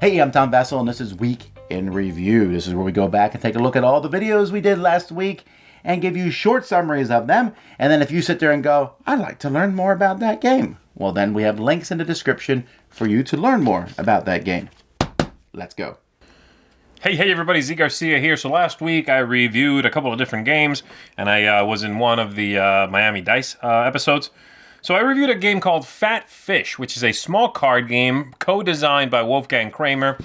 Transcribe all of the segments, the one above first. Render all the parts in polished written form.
Hey, I'm Tom Vasel, and this is Week in Review. This is where we go back and take a look at all the videos we did last week and give you short summaries of them. And then if you sit there and go, I'd like to learn more about that game, well, then we have links in the description for you to learn more about that game. Let's go. Hey everybody, Garcia here. So last week I reviewed a couple of different games, and I was in one of the Miami Dice episodes. So I reviewed a game called Fat Fish, which is a small card game co-designed by Wolfgang Kramer,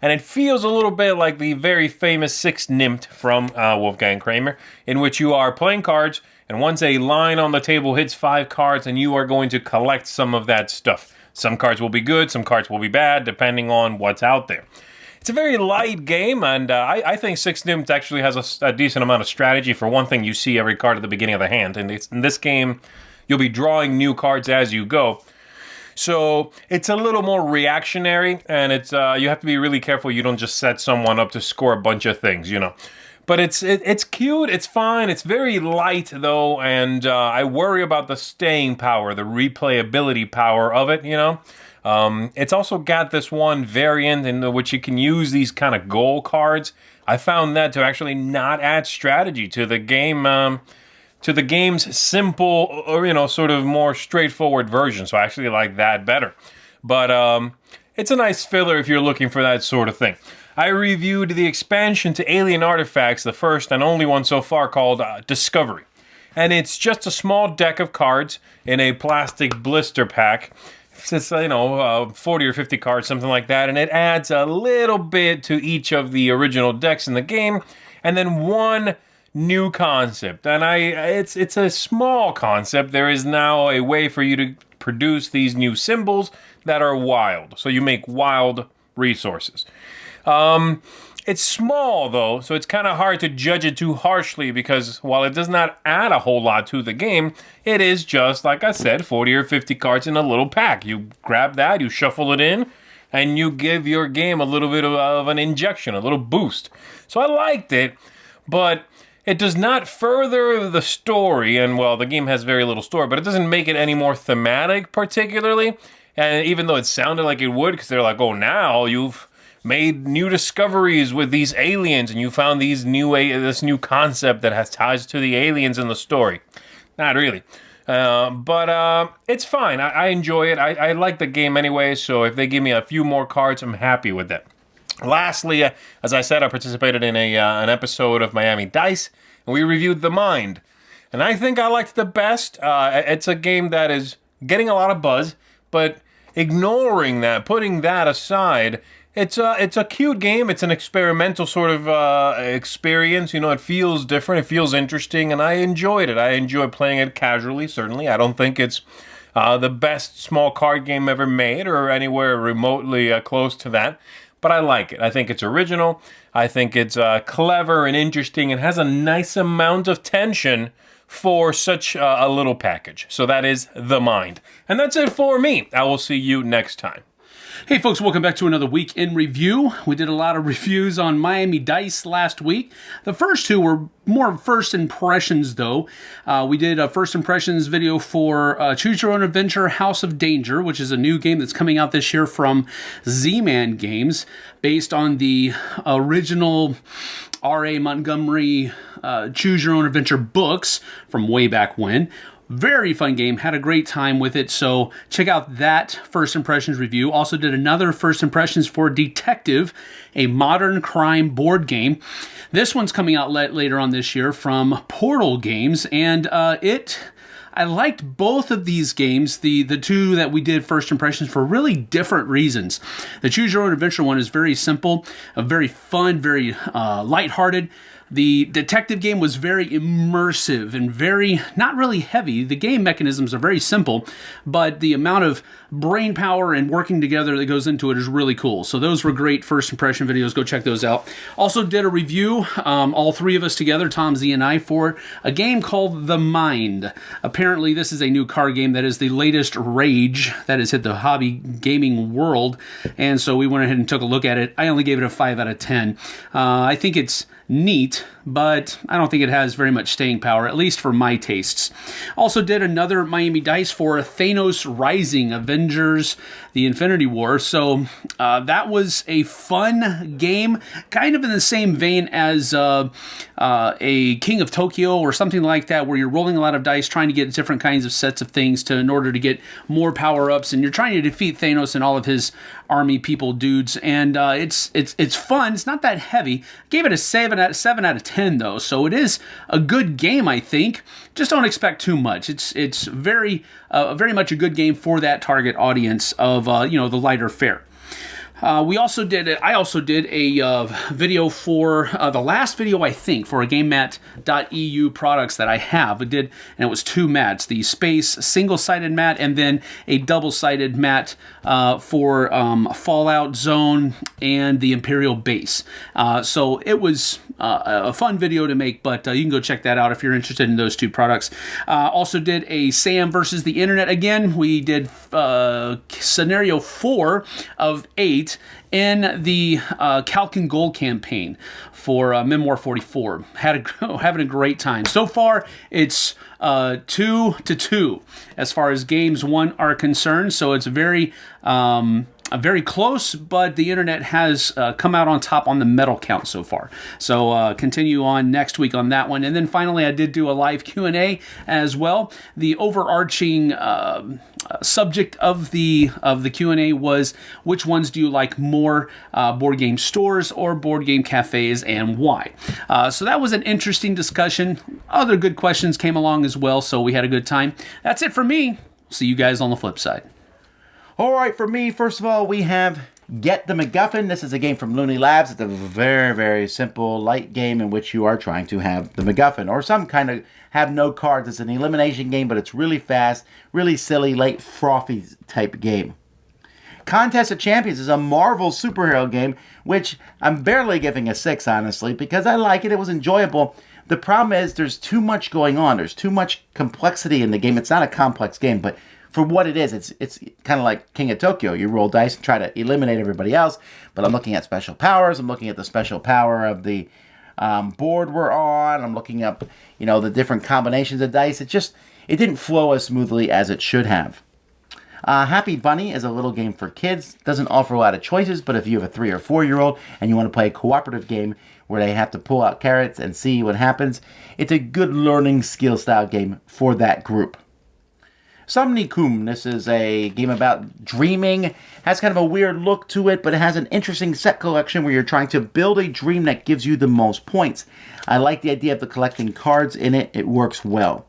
and it feels a little bit like the very famous Six Nimmt from Wolfgang Kramer, in which you are playing cards, and once a line on the table hits 5 cards, and you are going to collect some of that stuff. Some cards will be good, some cards will be bad, depending on what's out there. It's a very light game, and I think Six Nimmt actually has a decent amount of strategy. For one thing, you see every card at the beginning of the hand, and in this game, you'll be drawing new cards as you go. So it's a little more reactionary, and it's you have to be really careful you don't just set someone up to score a bunch of things, you know. But it's cute, it's fine, it's very light though, and I worry about the staying power, the replayability power of it, you know. It's also got this one variant in which you can use these kind of goal cards. I found that to actually not add strategy to the game. To the game's simple, or, you know, sort of more straightforward version. So I actually like that better. But it's a nice filler if you're looking for that sort of thing. I reviewed the expansion to Alien Artifacts, the first and only one so far, called Discovery. And it's just a small deck of cards in a plastic blister pack. It's 40 or 50 cards, something like that. And it adds a little bit to each of the original decks in the game. And then one new concept, and it's a small concept. There is now a way for you to produce these new symbols that are wild. So you make wild resources. It's small though, so it's kind of hard to judge it too harshly because while it does not add a whole lot to the game, it is just, like I said, 40 or 50 cards in a little pack. You grab that, you shuffle it in, and you give your game a little bit of an injection, a little boost. So I liked it, but it does not further the story, and well, the game has very little story, but it doesn't make it any more thematic particularly. And even though it sounded like it would, because they're like, oh, now you've made new discoveries with these aliens, and you found this new concept that has ties to the aliens in the story. Not really. But it's fine. I enjoy it. I like the game anyway, so if they give me a few more cards, I'm happy with that. Lastly, as I said, I participated in an episode of Miami Dice, and we reviewed The Mind. And I think I liked it the best. It's a game that is getting a lot of buzz, but ignoring that, putting that aside, it's a cute game. It's an experimental sort of experience. You know, it feels different. It feels interesting, and I enjoyed it. I enjoy playing it casually, certainly. I don't think it's the best small card game ever made or anywhere remotely close to that. But I like it. I think it's original. I think it's clever and interesting and has a nice amount of tension for such a little package. So that is The Mind. And that's it for me. I will see you next time. Hey folks, welcome back to another Week in Review. We did a lot of reviews on Miami Dice last week. The first two were more first impressions though. We did a first impressions video for Choose Your Own Adventure House of Danger, which is a new game that's coming out this year from Z-Man Games, based on the original R.A. Montgomery Choose Your Own Adventure books from way back when. Very fun game, had a great time with it, so check out that First Impressions review. Also did another First Impressions for Detective, a modern crime board game. This one's coming out later on this year from Portal Games, and I liked both of these games, the two that we did First Impressions, for really different reasons. The Choose Your Own Adventure one is very simple, very fun, very lighthearted. The detective game was very immersive and very, not really heavy. The game mechanisms are very simple, but the amount of brain power and working together that goes into it is really cool. So those were great first impression videos. Go check those out. Also did a review, all three of us together, Tom, Z, and I, for a game called The Mind. Apparently this is a new card game that is the latest rage that has hit the hobby gaming world, and so we went ahead and took a look at it. I only gave it a 5 out of 10. I think it's neat. great, but I don't think it has very much staying power, at least for my tastes. Also did another Miami Dice for Thanos Rising, Avengers, the Infinity War. So that was a fun game, kind of in the same vein as a King of Tokyo or something like that, where you're rolling a lot of dice, trying to get different kinds of sets of things in order to get more power-ups, and you're trying to defeat Thanos and all of his army people dudes, and it's fun. It's not that heavy. Gave it a 7 out of 10 though, so it is a good game, I think. Just don't expect too much. It's very much a good game for that target audience of the lighter fare. I also did a video for the last video, I think, for a GameMat.eu products that I have. And it was 2 mats, the Space single-sided mat and then a double-sided mat for Fallout Zone and the Imperial Base. So it was a fun video to make, but you can go check that out if you're interested in those 2 products. Also did a Sam versus the Internet again. We did scenario 4 of 8 in the Calcan Gold campaign for Memoir 44. Having a great time. So far, it's 2-2 as far as games won are concerned, so it's very close, but the internet has come out on top on the medal count so far. So continue on next week on that one. And then finally, I did do a live Q&A as well. The overarching subject of the Q&A was, which ones do you like more, board game stores or board game cafes, and why? So that was an interesting discussion. Other good questions came along as well, so we had a good time. That's it for me. See you guys on the flip side. All right, for me, first of all, we have Get the MacGuffin. This is a game from Looney Labs. It's a very, very simple, light game in which you are trying to have the MacGuffin, or some kind of have no cards. It's an elimination game, but it's really fast, really silly, late, frothy type game. Contest of Champions is a Marvel superhero game, which I'm barely giving a 6, honestly, because I like it. It was enjoyable. The problem is there's too much going on. There's too much complexity in the game. It's not a complex game, but for what it is, it's kind of like King of Tokyo. You roll dice and try to eliminate everybody else, but I'm looking at special powers. I'm looking at the special power of the board we're on. I'm looking up, the different combinations of dice. It didn't flow as smoothly as it should have. Happy Bunny is a little game for kids. Doesn't offer a lot of choices, but if you have a 3 or 4-year-old and you want to play a cooperative game where they have to pull out carrots and see what happens, it's a good learning skill style game for that group. Somnicum, this is a game about dreaming. Has kind of a weird look to it, but it has an interesting set collection where you're trying to build a dream that gives you the most points. I like the idea of the collecting cards in it. It works well.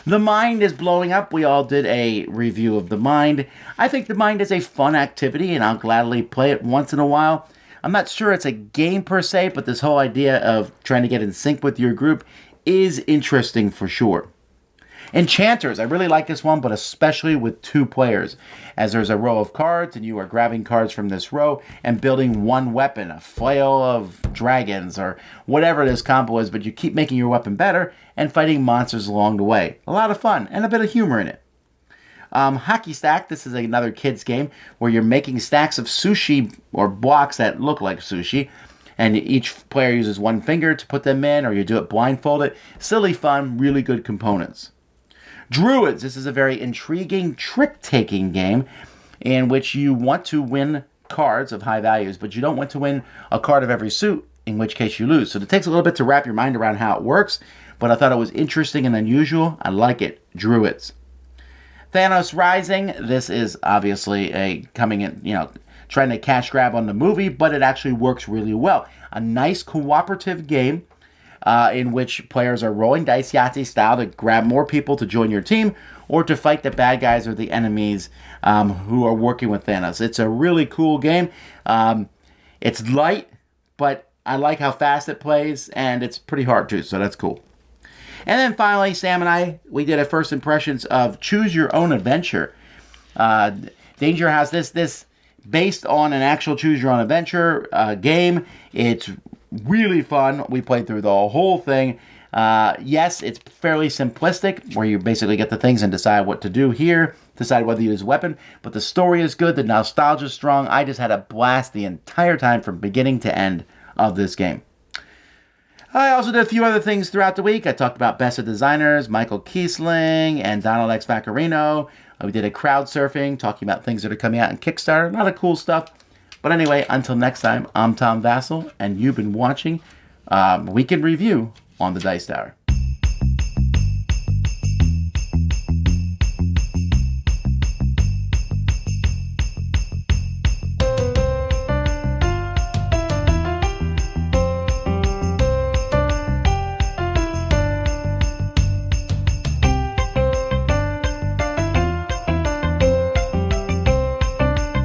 The Mind is blowing up. We all did a review of The Mind. I think The Mind is a fun activity, and I'll gladly play it once in a while. I'm not sure it's a game per se, but this whole idea of trying to get in sync with your group is interesting for sure. Enchanters, I really like this one, but especially with 2 players, as there's a row of cards and you are grabbing cards from this row and building one weapon, a flail of dragons or whatever this combo is, but you keep making your weapon better and fighting monsters along the way. A lot of fun and a bit of humor in it. Hockey Stack, this is another kids game where you're making stacks of sushi or blocks that look like sushi, and each player uses one finger to put them in, or you do it blindfolded. Silly fun, really good components. Druids, this is a very intriguing trick-taking game in which you want to win cards of high values, but you don't want to win a card of every suit, in which case you lose. So it takes a little bit to wrap your mind around how it works, but I thought it was interesting and unusual. I like it. Druids. Thanos Rising, this is obviously coming in, trying to cash grab on the movie, but it actually works really well. A nice cooperative game in which players are rolling dice Yahtzee style to grab more people to join your team or to fight the bad guys or the enemies who are working with Thanos. It's a really cool game. It's light, but I like how fast it plays, and it's pretty hard too, so that's cool. And then finally, Sam and we did a first impressions of Choose Your Own Adventure. Danger has this based on an actual Choose Your Own Adventure game. It's really fun. We played through the whole thing. Yes, it's fairly simplistic, where you basically get the things and decide what to do here, decide whether you use a weapon, but the story is good, the nostalgia is strong. I just had a blast the entire time from beginning to end of this game. I also did a few other things throughout the week. I talked about Best of Designers, Michael Kiesling, and Donald X. Vaccarino. We did a crowd surfing, talking about things that are coming out in Kickstarter. A lot of cool stuff. But anyway, until next time, I'm Tom Vasel, and you've been watching Week in Review on the Dice Tower.